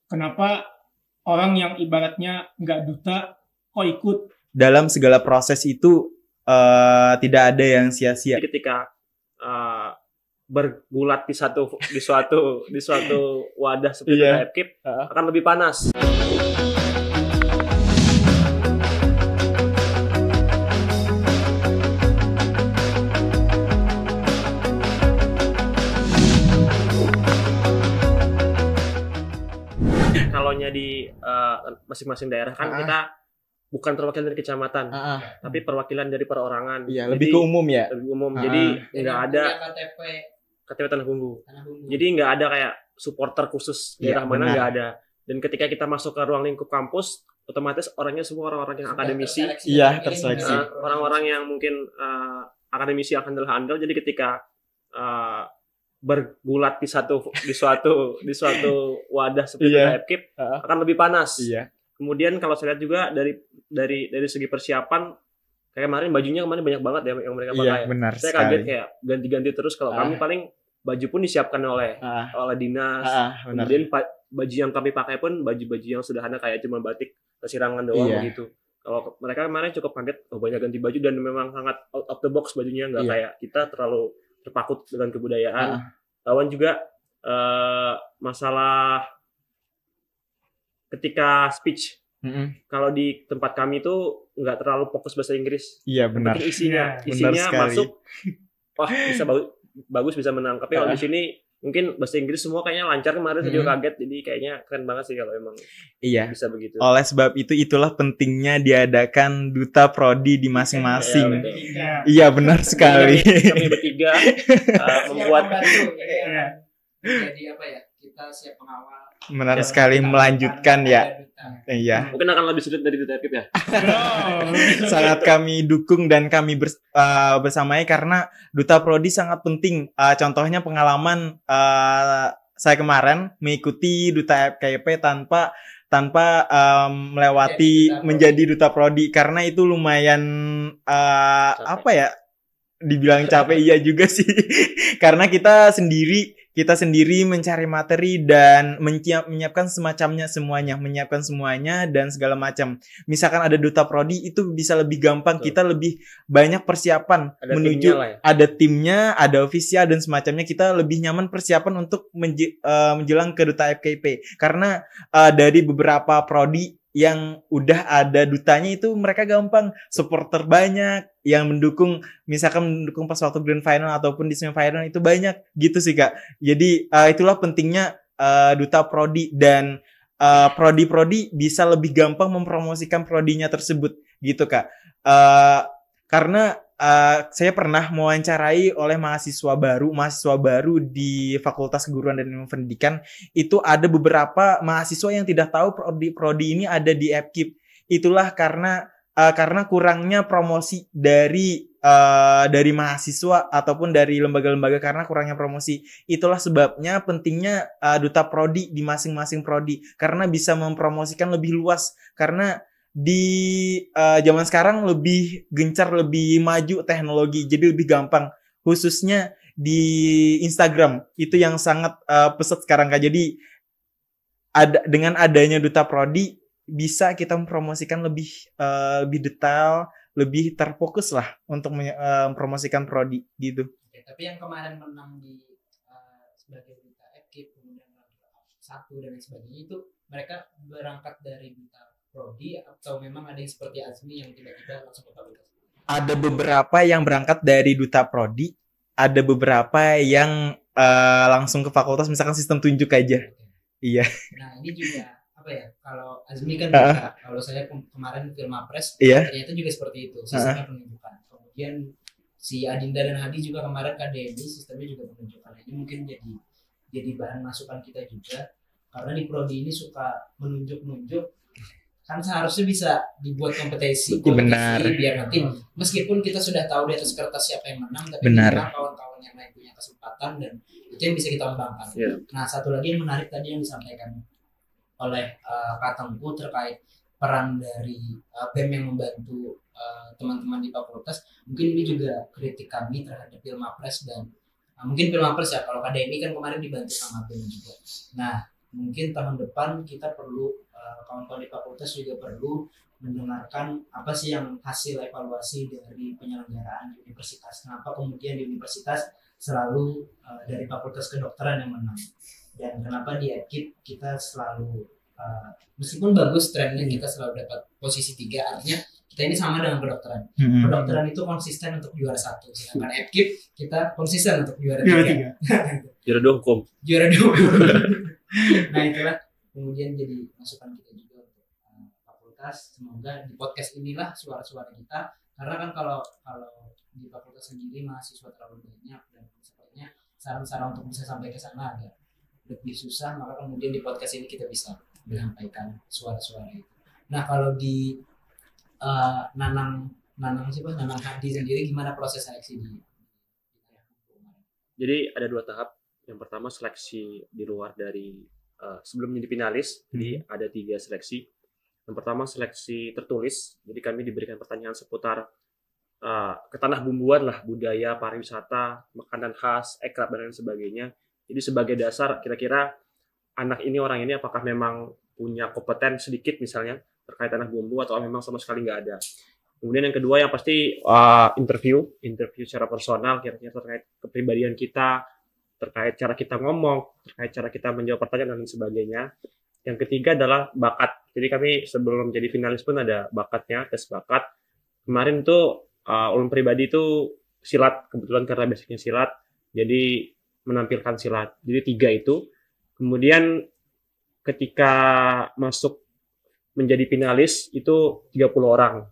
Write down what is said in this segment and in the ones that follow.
Kenapa orang yang ibaratnya nggak duta kok ikut? Dalam segala proses itu tidak ada yang sia-sia. Ketika bergulat di suatu wadah seperti FKIP akan lebih panas. Kalaunya di masing-masing daerah kan kita bukan perwakilan dari kecamatan, tapi perwakilan dari perorangan. Iya, lebih ke umum ya. Lebih umum. Jadi nggak ada KTP Tanah Bumbu. Jadi nggak ada kayak supporter khusus daerah mana, nggak ada. Dan ketika kita masuk ke ruang lingkup kampus, otomatis orangnya semua orang-orang yang akademisi. Iya, terseleksi. Orang-orang yang mungkin akademisi yang andal-andal. Jadi ketika bergulat di suatu wadah seperti FKIP akan lebih panas. Iya. Kemudian kalau saya lihat juga dari segi persiapan, kayak kemarin bajunya banyak banget ya yang mereka pakai. Iya, benar. Saya kaget kayak ganti-ganti terus. Kalau kami paling baju pun disiapkan oleh dinas. Kemudian baju yang kami pakai pun baju-baju yang sederhana kayak cuma batik kesirangan doang begitu. Kalau mereka kemarin cukup kaget, banyak ganti baju dan memang sangat out of the box bajunya, nggak kayak kita terlalu terpaku dengan kebudayaan. Lawan juga masalah ketika speech. Kalau di tempat kami itu nggak terlalu fokus bahasa Inggris. Iya, benar. Isinya masuk, wah bisa bagus bisa menangkap. Tapi kalau di sini mungkin bahasa Inggris semua kayaknya lancar. Kemarin saya juga kaget, jadi kayaknya keren banget sih kalau emang bisa begitu. Oleh sebab itulah pentingnya diadakan duta prodi di masing-masing. Iya, benar sekali. Kami bertiga membuat jadi apa ya, kita siap mengawal. Benar sekali, melanjutkan ya. Iya. Mungkin akan lebih sulit dari duta FKIP ya. Sangat kami dukung dan kami bersamai karena duta prodi sangat penting. Contohnya pengalaman saya kemarin mengikuti duta FKIP tanpa melewati menjadi duta prodi, karena itu lumayan apa ya, dibilang capek iya juga sih. Karena kita sendiri mencari materi dan menyiapkan menyiapkan semuanya dan segala macam. Misalkan ada duta prodi itu bisa lebih gampang. Kita lebih banyak persiapan menuju ada timnya, ada ofisial dan semacamnya. Kita lebih nyaman persiapan untuk menjelang ke duta FKIP. Karena dari beberapa prodi yang udah ada dutanya itu mereka gampang, supporter banyak yang mendukung, misalkan mendukung pas waktu grand final ataupun di semifinal itu banyak gitu sih Kak. Jadi itulah pentingnya duta prodi, dan prodi-prodi bisa lebih gampang mempromosikan prodinya tersebut gitu Kak. Karena saya pernah mewawancarai oleh mahasiswa baru di Fakultas Keguruan dan Ilmu Pendidikan. Itu ada beberapa mahasiswa yang tidak tahu prodi ini ada di FKIP. Itulah karena kurangnya promosi dari mahasiswa ataupun dari lembaga-lembaga, karena kurangnya promosi. Itulah sebabnya pentingnya duta prodi di masing-masing prodi, karena bisa mempromosikan lebih luas. Karena di zaman sekarang lebih gencar, lebih maju teknologi, jadi lebih gampang, khususnya di Instagram itu yang sangat pesat sekarang Kak. Jadi dengan adanya duta prodi bisa kita mempromosikan lebih detail, lebih terfokus lah untuk mempromosikan prodi gitu. Oke, tapi yang kemarin menang di sebagai duta FKIP kemudian satu dan lain sebagainya, itu mereka berangkat dari duta prodi atau memang ada yang seperti Azmi yang tiba-tiba langsung ke fakultas? Ada beberapa yang berangkat dari duta prodi, ada beberapa yang langsung ke fakultas, misalkan sistem tunjuk aja. Iya. Nah ini juga apa ya, kalau Azmi kan bisa, kalau saya kemarin Filmapres ternyata juga seperti itu sistemnya penunjukan. Kemudian si Adinda dan Hadi juga kemarin KDMI sistemnya juga penunjukan. Ini mungkin jadi bahan masukan kita juga, karena di prodi ini suka menunjuk kan, seharusnya bisa dibuat kompetisi benar, biar nanti meskipun kita sudah tahu di atas kertas siapa yang menang, tapi kawan-kawan yang lain punya kesempatan dan itu yang bisa kita kembangkan. Nah satu lagi yang menarik tadi yang disampaikan oleh Kak Tengku terkait peran dari BEM yang membantu teman-teman di fakultas. Mungkin ini juga kritik kami terhadap Filmapres dan mungkin Filmapres ya, kalau KDMI kan kemarin dibantu sama BEM juga. Nah mungkin tahun depan kita perlu kawan-kawan di fakultas juga perlu mendengarkan apa sih yang hasil evaluasi dari penyelenggaraan di universitas. Kenapa kemudian di universitas selalu dari fakultas kedokteran yang menang, dan kenapa di EPKIP kita selalu meskipun bagus trennya kita selalu dapat posisi 3, artinya kita ini sama dengan kedokteran. Kedokteran itu konsisten untuk juara 1, sedangkan EPKIP kita konsisten untuk juara 3. Juara 2 hukum. Juara 2. Nah itulah kemudian jadi masukan kita juga untuk fakultas. Semoga di podcast inilah suara-suara kita, karena kan kalau di fakultas sendiri mahasiswa terlalu banyak dan sepertinya saran-saran untuk bisa sampai ke sana agak lebih susah, maka kemudian di podcast ini kita bisa menyampaikan suara-suara itu. Nah kalau di Nanang Hadi sendiri gimana proses seleksi di Jadi ada 2 tahap. Yang pertama seleksi di luar dari sebelum menjadi finalis. Jadi ada 3 seleksi. Yang pertama seleksi tertulis. Jadi kami diberikan pertanyaan seputar ketanah bumbuan lah, budaya, pariwisata, makanan khas, ekrab dan lain sebagainya. Jadi sebagai dasar kira-kira anak ini, orang ini apakah memang punya kompeten sedikit misalnya terkait tanah bumbu atau memang sama sekali nggak ada. Kemudian yang kedua yang pasti interview secara personal, kira-kira terkait kepribadian kita, terkait cara kita ngomong, terkait cara kita menjawab pertanyaan dan sebagainya. Yang ketiga adalah bakat. Jadi kami sebelum jadi finalis pun ada bakatnya, tes bakat. Kemarin tuh ulun pribadi itu silat, kebetulan karena basicnya silat, jadi menampilkan silat. Jadi 3 itu. Kemudian ketika masuk menjadi finalis itu 30 orang.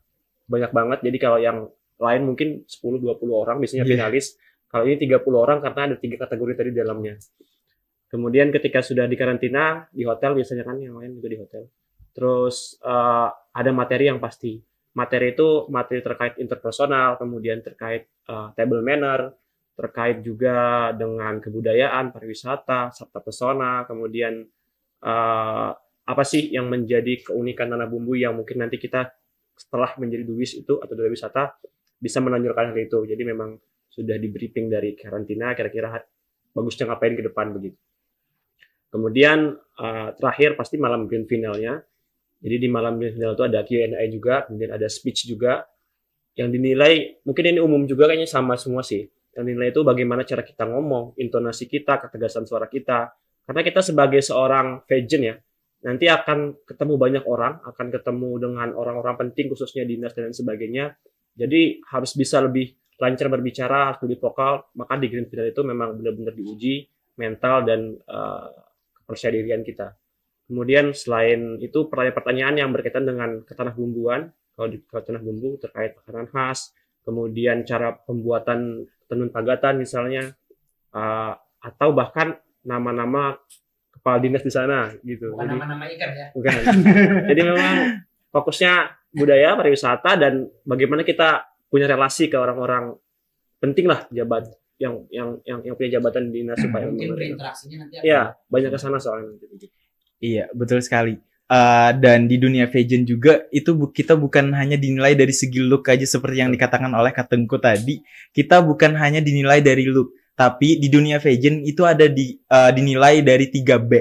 Banyak banget. Jadi kalau yang lain mungkin 10-20 orang biasanya finalis. Kalau ini 30 orang karena ada 3 kategori tadi di dalamnya. Kemudian ketika sudah di karantina di hotel, biasanya kan yang lain juga di hotel. Terus ada materi yang pasti. Materi itu materi terkait interpersonal, kemudian terkait table manner, terkait juga dengan kebudayaan, pariwisata, sabta pesona, kemudian apa sih yang menjadi keunikan tanah bumbu yang mungkin nanti kita setelah menjadi duwis itu atau duta wisata bisa menonjolkan hal itu. Jadi memang sudah di briefing dari karantina kira-kira bagusnya ngapain ke depan begitu. Kemudian terakhir pasti malam grand finalnya. Jadi di malam grand final itu ada Q&A juga, kemudian ada speech juga yang dinilai, mungkin ini umum juga kayaknya sama semua sih. Yang dinilai itu bagaimana cara kita ngomong, intonasi kita, ketegasan suara kita. Karena kita sebagai seorang pageant ya, nanti akan ketemu banyak orang, akan ketemu dengan orang-orang penting khususnya dinas dan sebagainya. Jadi harus bisa lebih lancar berbicara, harus lebih vokal. Maka di grand final itu memang benar-benar diuji mental dan kepercayaan dirian kita. Kemudian selain itu pertanyaan-pertanyaan yang berkaitan dengan ketanah bumbuan, kalau di tanah bumbu terkait makanan khas, kemudian cara pembuatan tenun pagatan misalnya, atau bahkan nama-nama kepala dinas di sana gitu. Bukan nama-nama ikan ya. Bukan. Jadi memang fokusnya budaya, pariwisata, dan bagaimana kita punya relasi ke orang-orang penting lah, jabat yang punya jabatan di dinas supaya mungkin berinteraksinya nanti. Iya, banyak ke sana soalnya. Iya, betul sekali. Dan di dunia pageant juga itu kita bukan hanya dinilai dari segi look aja seperti yang dikatakan oleh Kak Tengku tadi. Kita bukan hanya dinilai dari look, tapi di dunia pageant itu ada dinilai dari 3B.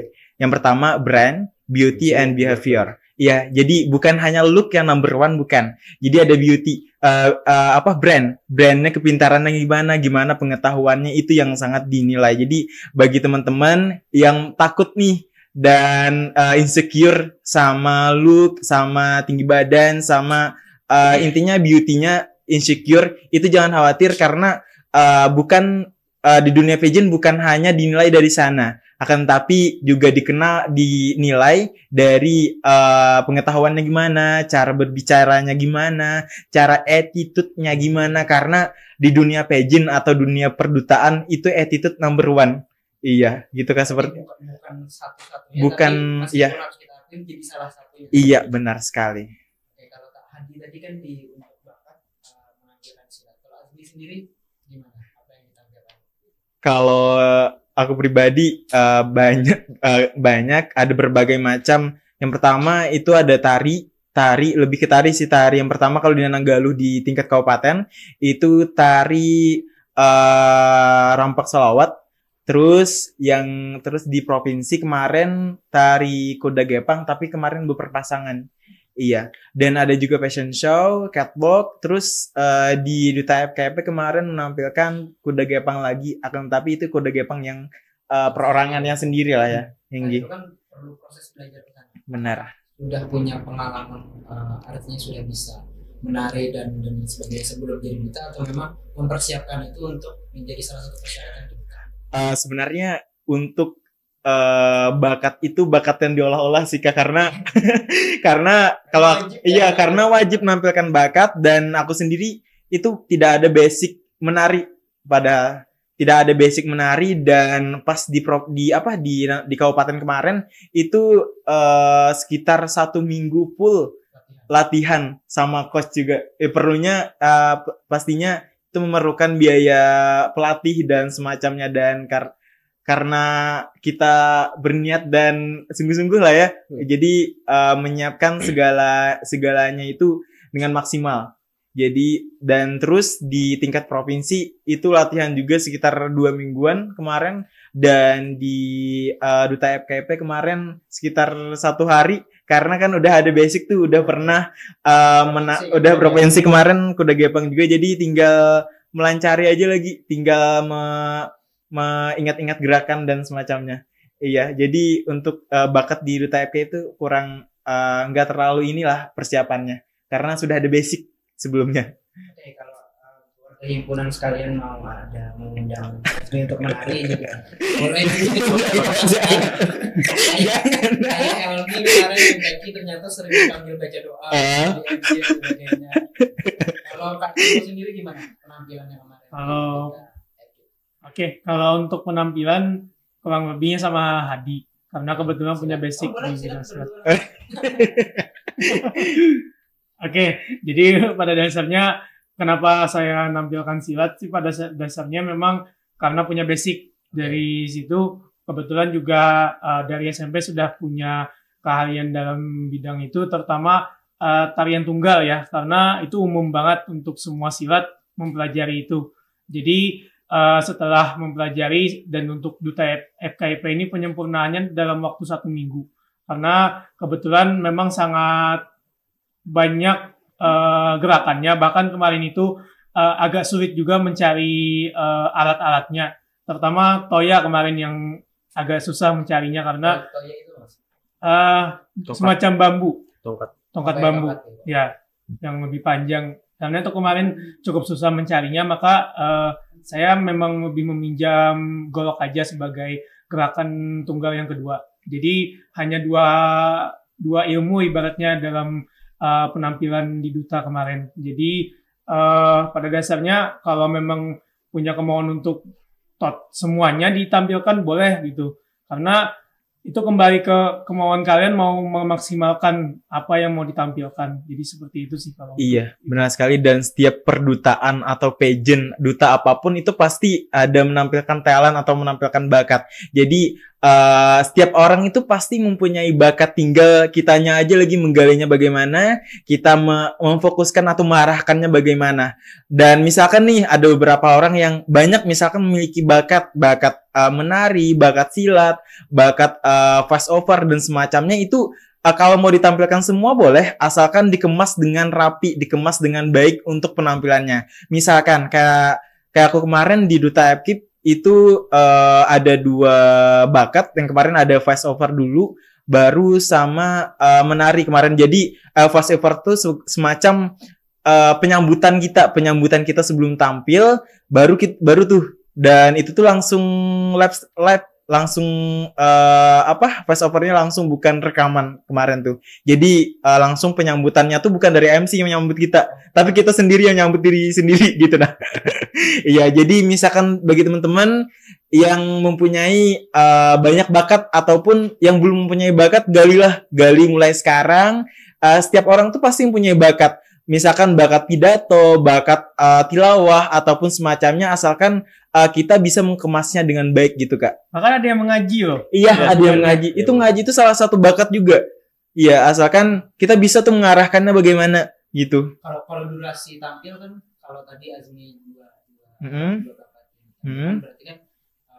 Yang pertama brand, beauty, and behavior. Iya, jadi bukan hanya look yang number 1, bukan. Jadi ada beauty, brandnya, kepintarannya gimana pengetahuannya, itu yang sangat dinilai. Jadi bagi teman-teman yang takut nih dan insecure sama look, sama tinggi badan, sama intinya beauty-nya insecure, itu jangan khawatir karena bukan di dunia pageant bukan hanya dinilai dari sana, akan tapi juga dinilai dari pengetahuannya gimana, cara berbicaranya gimana, cara attitude-nya gimana, karena di dunia pageant atau dunia perdutaan itu attitude number 1. Iya, gitu kan seperti bukan satu-satunya, bukan, tapi ya. harus kita akuin jadi salah satunya. Iya, benar sekali. Oke, kalau Kak Hadi tadi kan di untuk bakat menampilkan silat. Kalau Azmi sendiri gimana? Apa yang ditampilkan? Kalau aku pribadi banyak ada berbagai macam. Yang pertama itu ada tari lebih ke tari sih. Tari yang pertama kalau di Nangggaluh di tingkat kabupaten itu tari rampak selawat. Terus di provinsi kemarin tari kuda gepang tapi kemarin berpasangan. Iya. Dan ada juga fashion show, catwalk, terus di Duta FKIP kemarin menampilkan kuda gepang lagi, akan tapi itu kuda gepang yang perorangannya sendiri lah ya. Nah, itu kan perlu proses belajar ke sana. Benar. Sudah punya pengalaman, artinya sudah bisa menari dan sebagainya sebelum jadi duta, atau memang mempersiapkan itu untuk menjadi salah satu persyaratan duta? Sebenarnya untuk bakat itu bakat yang diolah-olah sih Kak, karena kalau karena wajib menampilkan bakat, dan aku sendiri itu tidak ada basic menari, dan pas di kabupaten kemarin itu sekitar 1 minggu full latihan sama coach juga. Perlunya pastinya itu memerlukan biaya pelatih dan semacamnya, dan karena kita berniat dan sungguh-sungguh lah ya, jadi menyiapkan segalanya itu dengan maksimal. Jadi dan terus di tingkat provinsi itu latihan juga sekitar 2 mingguan kemarin, dan di Duta FKIP kemarin sekitar 1 hari, karena kan udah ada basic tuh, udah pernah udah provinsi kemarin kuda gepang juga, jadi tinggal melancari aja lagi, tinggal mengingat-ingat gerakan dan semacamnya. Iya, jadi untuk bakat di Duta FK itu kurang nggak terlalu inilah persiapannya, karena sudah ada basic sebelumnya. Oke, kalau himpunan sekalian mau mengundang untuk menari juga boleh. Kayak LB kemarin yang Becky ternyata sering dipanggil baca doa di MC dan sebagainya. Kalau Kak Timo sendiri gimana penampilannya kemarin? Kalau untuk penampilan kurang lebihnya sama Hadi, karena kebetulan punya basic di bidang silat. Jadi pada dasarnya kenapa saya nampilkan silat sih, pada dasarnya memang karena punya basic. Dari situ kebetulan juga dari SMP sudah punya keahlian dalam bidang itu, terutama tarian tunggal ya, karena itu umum banget untuk semua silat mempelajari itu. Jadi setelah mempelajari, dan untuk Duta FKIP ini penyempurnaannya dalam waktu 1 minggu, karena kebetulan memang sangat banyak gerakannya. Bahkan kemarin itu agak sulit juga mencari alat-alatnya, terutama toya kemarin yang agak susah mencarinya, karena toya itu semacam bambu, tongkat bambu ya, yang lebih panjang. Karena itu kemarin cukup susah mencarinya, maka saya memang lebih meminjam golok aja sebagai gerakan tunggal yang kedua. Jadi hanya dua ilmu ibaratnya dalam penampilan di Duta kemarin. Jadi pada dasarnya kalau memang punya kemauan untuk semuanya ditampilkan boleh gitu, karena itu kembali ke kemauan kalian mau memaksimalkan apa yang mau ditampilkan. Jadi seperti itu sih kalau. Iya, benar sekali. Dan setiap perdutaan atau pageant duta apapun itu pasti ada menampilkan talent atau menampilkan bakat. Jadi setiap orang itu pasti mempunyai bakat, tinggal kitanya aja lagi menggalinya bagaimana, kita memfokuskan atau mengarahkannya bagaimana. Dan misalkan nih ada beberapa orang yang banyak misalkan memiliki bakat menari, bakat silat, bakat voice over dan semacamnya, itu kalau mau ditampilkan semua boleh, asalkan dikemas dengan rapi, dikemas dengan baik untuk penampilannya. Misalkan kayak aku kemarin di Duta FKIP itu ada 2 bakat. Yang kemarin ada voice over dulu, baru sama menari kemarin. Jadi voice over tuh semacam penyambutan kita sebelum tampil, baru tuh. Dan itu tuh langsung live langsung voice overnya langsung, bukan rekaman kemarin tuh. Jadi langsung penyambutannya tuh bukan dari MC yang menyambut kita, tapi kita sendiri yang nyambut diri sendiri gitu nah. Iya, jadi misalkan bagi teman-teman yang mempunyai banyak bakat ataupun yang belum mempunyai bakat, gali mulai sekarang. Setiap orang tuh pasti mempunyai bakat. Misalkan bakat pidato, bakat tilawah ataupun semacamnya, asalkan kita bisa mengemasnya dengan baik gitu Kak. Bahkan ada yang mengaji loh. Iya, ada yang mengaji. Itu ngaji itu salah satu bakat juga. Iya, asalkan kita bisa tuh mengarahkannya bagaimana gitu. Kalau durasi tampil kan, kalau tadi Azmi dua bakat. Berarti kan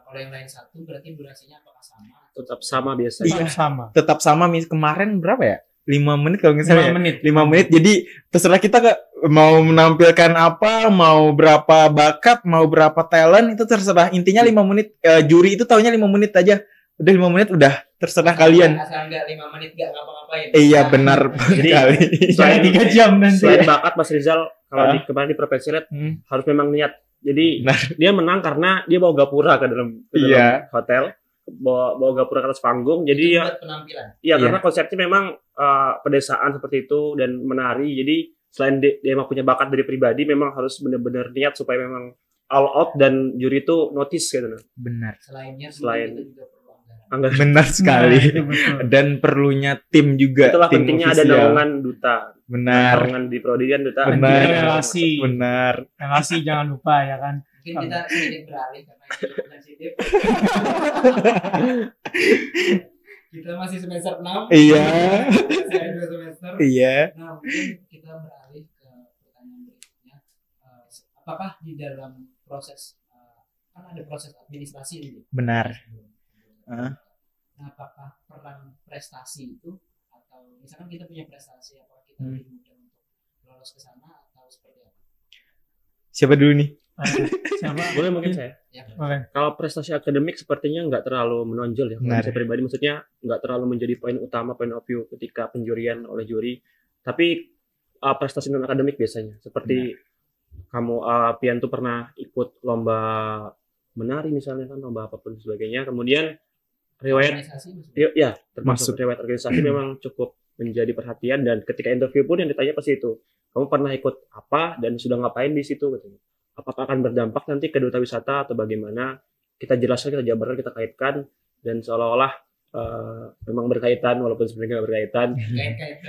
Kalau yang lain 1 berarti durasinya apakah sama? Tetap sama biasanya. Iya, sama. Tetap sama. Kemarin berapa ya? 5 menit kalau nggak salah. 5 menit. 5 menit. Jadi terserah kita mau menampilkan apa, mau berapa bakat, mau berapa talent, itu terserah. Intinya 5 menit. Juri itu taunya 5 menit aja. Udah 5 menit udah terserah kalian. Asal nggak 5 menit nggak ngapa-ngapain. Iya benar sekali. Selain 3 jam nanti. Selain bakat Mas Rizal kalau kemarin di Profesi Red harus memang niat. Jadi dia menang karena dia bawa gapura ke dalam hotel. Bawa gapura ke atas panggung, jadi ya penampilan. Iya, karena konsepnya memang pedesaan seperti itu dan menari. Jadi selain dia memang punya bakat dari pribadi, memang harus benar-benar niat supaya memang all out dan juri itu notice gitu. Benar. Selain itu juga perlu anggaran. Benar sekali. Dan perlunya tim juga. Itulah tim pentingnya official. ada naungan duta. Benar. Naungan di prodi kan duta. Benar. Relasi. Benar. Relasi jangan lupa ya kan. Mungkin kita sedikit beralih karena itu sensitif. Kita masih semester 6. Iya. Saya 2 semester. Iya. Nah, mungkin kita beralih ke pertanyaan berikutnya. Apakah di dalam proses kan ada proses administrasi ini? Benar. Nah, apakah peran prestasi itu atau misalkan kita punya prestasi, apakah kita lebih mudah untuk lolos ke sana atau seperti apa? Siapa dulu nih? Siapa? Boleh mungkin saya. Ya. Oke. Kalau prestasi akademik sepertinya nggak terlalu menonjol ya. Kalau saya pribadi maksudnya nggak terlalu menjadi poin utama, point of view ketika penjurian oleh juri. Tapi prestasi non akademik biasanya. Seperti kamu Pian tuh pernah ikut lomba menari misalnya kan, lomba apapun sebagainya. Kemudian riwayat ya termasuk riwayat organisasi memang cukup menjadi perhatian, dan ketika interview pun yang ditanya pasti itu. Kamu pernah ikut apa dan sudah ngapain di situ katanya. Apakah akan berdampak nanti ke duta wisata atau bagaimana? Kita jelaskan, kita jabarkan, kita kaitkan, dan seolah-olah memang berkaitan walaupun sebenarnya nggak berkaitan.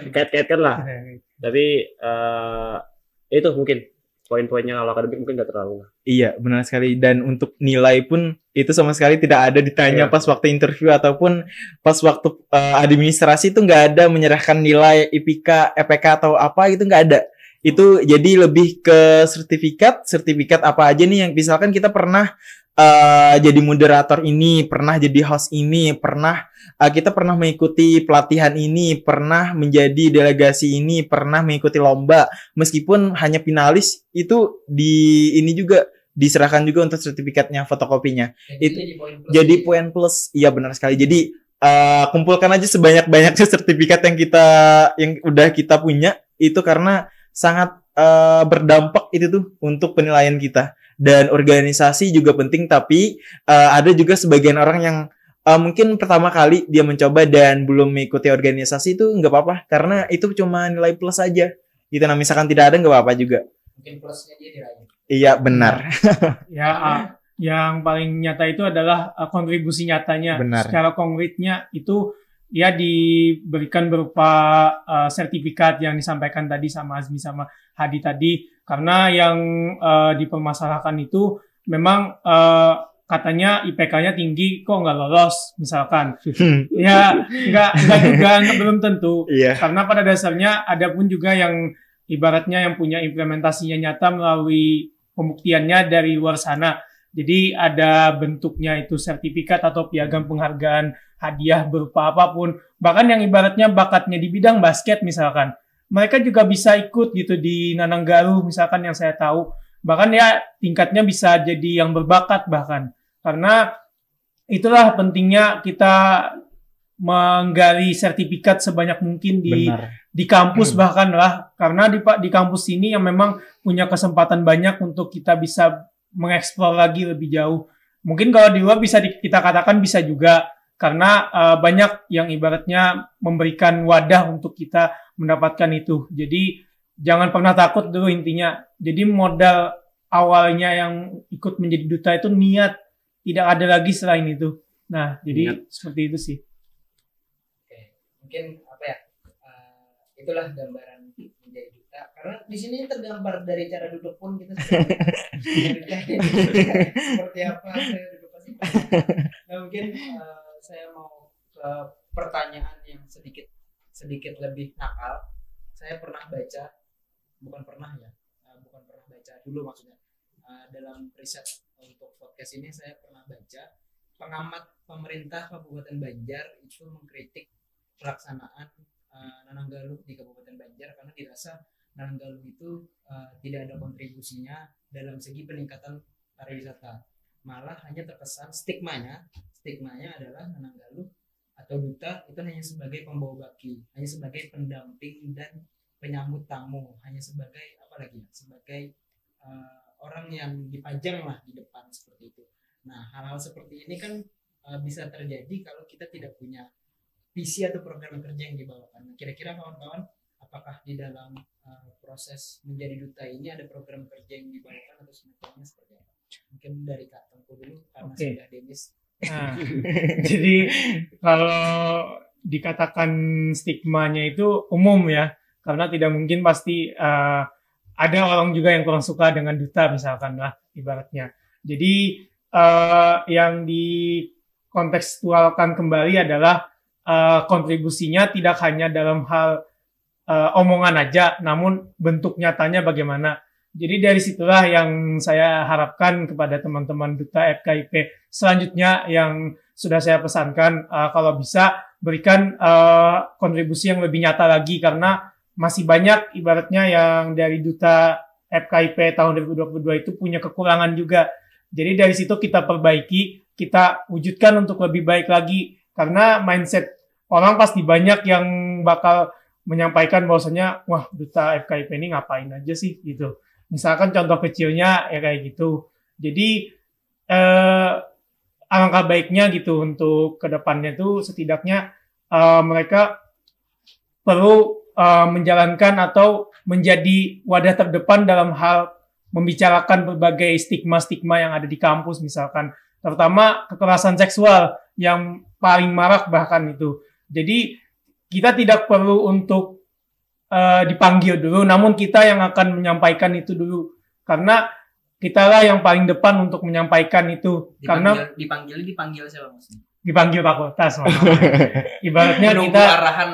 Kait-kaitkan lah. Tapi itu mungkin poin-poinnya. Kalau akademik mungkin nggak terlalu. Iya, benar sekali. Dan untuk nilai pun itu sama sekali tidak ada ditanya pas waktu interview ataupun pas waktu administrasi, itu nggak ada menyerahkan nilai IPK, EPK atau apa, itu nggak ada. Itu jadi lebih ke sertifikat apa aja nih yang misalkan kita pernah jadi moderator ini, pernah jadi host ini, kita pernah mengikuti pelatihan ini, pernah menjadi delegasi ini, pernah mengikuti lomba, meskipun hanya finalis, itu ini juga diserahkan juga untuk sertifikatnya, fotokopinya. Itu jadi poin plus. Iya benar sekali. Jadi kumpulkan aja sebanyak-banyaknya sertifikat yang udah kita punya, itu karena sangat berdampak itu tuh untuk penilaian kita. Dan organisasi juga penting, tapi ada juga sebagian orang yang mungkin pertama kali dia mencoba dan belum mengikuti organisasi, itu nggak apa-apa, karena itu cuma nilai plus aja gitu. Nah misalkan tidak ada nggak apa-apa juga. Mungkin plusnya dia diraih. Iya benar. Ya yang paling nyata itu adalah kontribusi nyatanya. Benar. Secara konkretnya itu ya diberikan berupa sertifikat yang disampaikan tadi sama Azmi sama Hadi tadi, karena yang dipermasalahkan itu memang katanya IPK-nya tinggi kok nggak lolos misalkan. Ya nggak juga belum tentu. Karena pada dasarnya ada pun juga yang ibaratnya yang punya implementasinya nyata melalui pembuktiannya dari luar sana. Jadi ada bentuknya itu sertifikat atau piagam penghargaan, hadiah berupa apapun. Bahkan yang ibaratnya bakatnya di bidang basket misalkan, mereka juga bisa ikut gitu di Nananggaru misalkan, yang saya tahu. Bahkan ya tingkatnya bisa jadi yang berbakat bahkan. Karena itulah pentingnya kita menggali sertifikat sebanyak mungkin di kampus bahkan lah. Karena di kampus ini yang memang punya kesempatan banyak untuk kita bisa mengeksplor lagi lebih jauh. Mungkin kalau di luar bisa kita katakan bisa juga, karena banyak yang ibaratnya memberikan wadah untuk kita mendapatkan itu. Jadi jangan pernah takut dulu intinya. Jadi modal awalnya yang ikut menjadi duta itu niat, tidak ada lagi selain itu. Nah, jadi seperti itu sih. Oke, mungkin apa ya? Itulah gambaran menjadi duta. Karena di sini tergambar dari cara duduk pun kita seperti apa saya duduk pasti. Nah, mungkin saya mau ke pertanyaan yang sedikit lebih nakal. Saya pernah baca, bukan pernah baca dulu maksudnya. Dalam riset untuk podcast ini saya pernah baca pengamat pemerintah Kabupaten Banjar itu mengkritik pelaksanaan Nananggaluh di Kabupaten Banjar karena dirasa Nananggaluh itu tidak ada kontribusinya dalam segi peningkatan pariwisata. Malah hanya terkesan stigmanya adalah Nananggaluh atau duta itu hanya sebagai pembawa baki, hanya sebagai pendamping dan penyambut tamu, hanya sebagai sebagai orang yang dipajang lah di depan seperti itu. Nah, hal-hal seperti ini kan bisa terjadi kalau kita tidak punya visi atau program kerja yang dibawakan. Kira-kira kawan-kawan, apakah di dalam proses menjadi duta ini ada program kerja yang dibawakan atau semacamnya seperti apa? Mungkin dari Kak Tengku dulu karena sudah Demis. Nah, jadi kalau dikatakan stigmanya itu umum ya, karena tidak mungkin pasti ada orang juga yang kurang suka dengan duta misalkan lah ibaratnya. Jadi yang dikontekstualkan kembali adalah kontribusinya tidak hanya dalam hal omongan aja, namun bentuk nyatanya bagaimana. Jadi dari situlah yang saya harapkan kepada teman-teman duta FKIP selanjutnya yang sudah saya pesankan, kalau bisa berikan kontribusi yang lebih nyata lagi, karena masih banyak ibaratnya yang dari duta FKIP tahun 2022 itu punya kekurangan juga. Jadi dari situ kita perbaiki, kita wujudkan untuk lebih baik lagi, karena mindset orang pasti banyak yang bakal menyampaikan bahwasanya, wah duta FKIP ini ngapain aja sih gitu. Misalkan contoh kecilnya ya kayak gitu. Jadi alangkah baiknya gitu untuk kedepannya tuh setidaknya mereka perlu menjalankan atau menjadi wadah terdepan dalam hal membicarakan berbagai stigma-stigma yang ada di kampus misalkan, terutama kekerasan seksual yang paling marak bahkan itu. Jadi kita tidak perlu untuk dipanggil dulu, namun kita yang akan menyampaikan itu dulu, karena kitalah yang paling depan untuk menyampaikan itu. Dipanggil siapa maksudnya? Dipanggil fakultas. Ibaratnya menunggu kita arahan,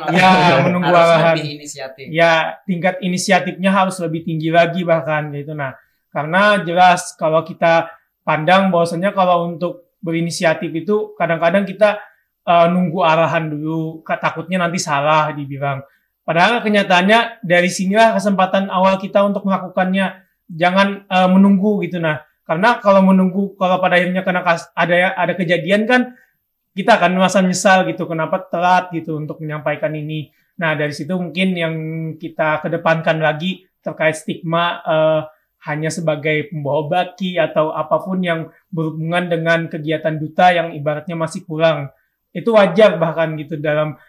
menunggu arahan. Lebih inisiatif. Ya, tingkat inisiatifnya harus lebih tinggi lagi bahkan gitu. Nah, karena jelas kalau kita pandang bahwasanya kalau untuk berinisiatif itu kadang-kadang kita nunggu arahan dulu, takutnya nanti salah dibilang. Padahal kenyataannya dari sinilah kesempatan awal kita untuk melakukannya. Jangan menunggu gitu. Nah, karena kalau menunggu, kalau pada akhirnya kena ada kejadian kan kita akan merasa nyesal gitu, kenapa telat gitu untuk menyampaikan ini. Nah, dari situ mungkin yang kita kedepankan lagi terkait stigma hanya sebagai pembawa baki atau apapun yang berhubungan dengan kegiatan duta yang ibaratnya masih kurang. Itu wajar bahkan gitu dalam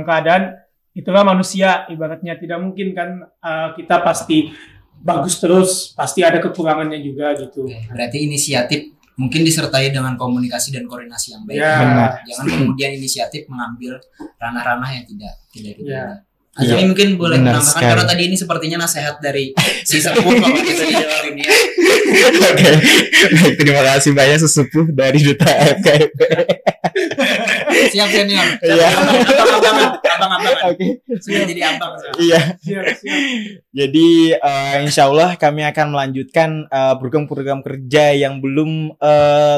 keadaan itulah manusia, ibaratnya tidak mungkin kan kita pasti bagus terus, pasti ada kekurangannya juga gitu. Berarti inisiatif mungkin disertai dengan komunikasi dan koordinasi yang baik. Jangan kemudian inisiatif mengambil ranah-ranah yang tidak Azmi mungkin boleh menambahkan, karena tadi ini sepertinya nasihat dari si sepuh kalau kita di dalam ini. Oke. Baik, terima kasih banyak sesepuh dari duta FKIP. Siap senior. Iya. Abang-abangan. Oke. Sudah jadi abang. Iya. Siap. Jadi insya Allah kami akan melanjutkan program-program kerja yang belum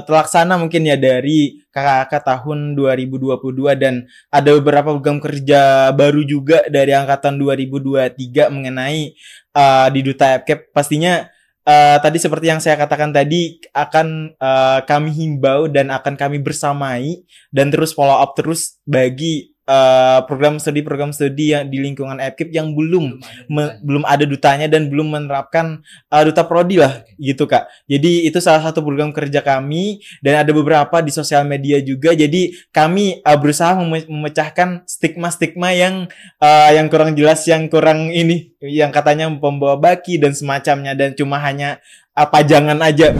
terlaksana mungkin ya dari kakak tahun 2022, dan ada beberapa program kerja baru juga dari angkatan 2023 mengenai di duta FKIP. Pastinya tadi seperti yang saya katakan tadi akan kami himbau dan akan kami bersamai dan terus follow up terus bagi program studi yang di lingkungan FKIP yang belum ada dutanya dan belum menerapkan duta prodi lah gitu Kak. Jadi itu salah satu program kerja kami dan ada beberapa di sosial media juga. Jadi kami berusaha memecahkan stigma-stigma yang kurang jelas, yang kurang yang katanya pembawa baki dan semacamnya, dan cuma hanya pajangan aja.